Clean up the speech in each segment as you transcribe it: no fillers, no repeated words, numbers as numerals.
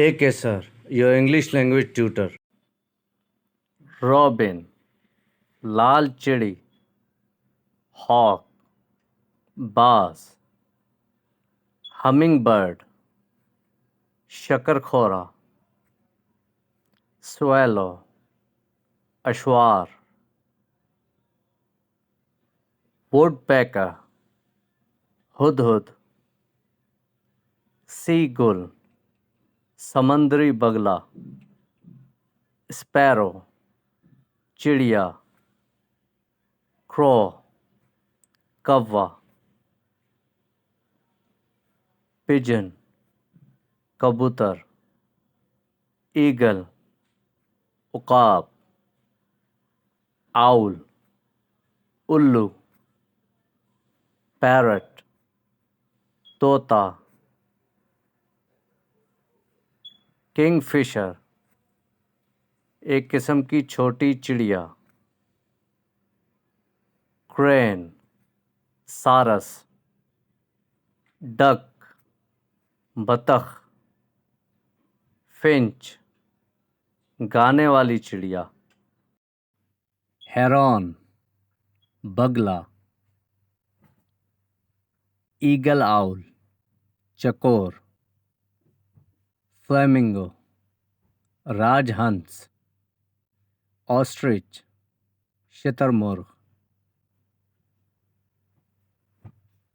AK sir, your English language tutor. Robin, लाल चिड़ी, hawk, बाज, हमिंग बर्ड, शकरखोरा, स्वेलो, अश्वार, वुडपेकर, हुदहुद, सीगुल, समंदरी बगला, स्पैरो, चिड़िया, क्रो, कौवा, पिजन, कबूतर, ईगल, उकाब, आउल, उल्लू, पैरट, तोता, किंगफिशर, एक किस्म की छोटी चिड़िया, क्रेन, सारस, डक, बतख, फिंच, गाने वाली चिड़िया, हेरॉन, बगला, ईगल आउल, चकोर, फ्लेमिंगो, राजहंस, ऑस्ट्रिच, शुतुरमुर्ग,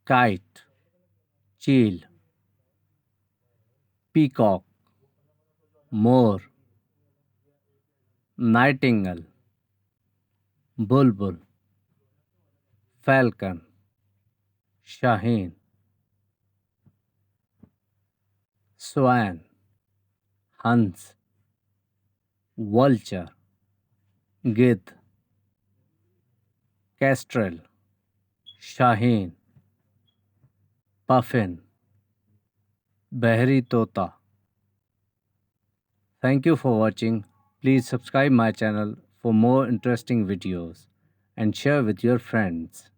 काइट, चील, पीकॉक, मोर, नाइटिंगेल, बुलबुल, फैल्कन, शाहीन, स्वैन, हंस, वल्चर, गिद्ध, केस्ट्रेल, शाहीन, पफिन, बहरी तोता. Thank you for watching. Please subscribe my channel for more interesting videos and share with your friends.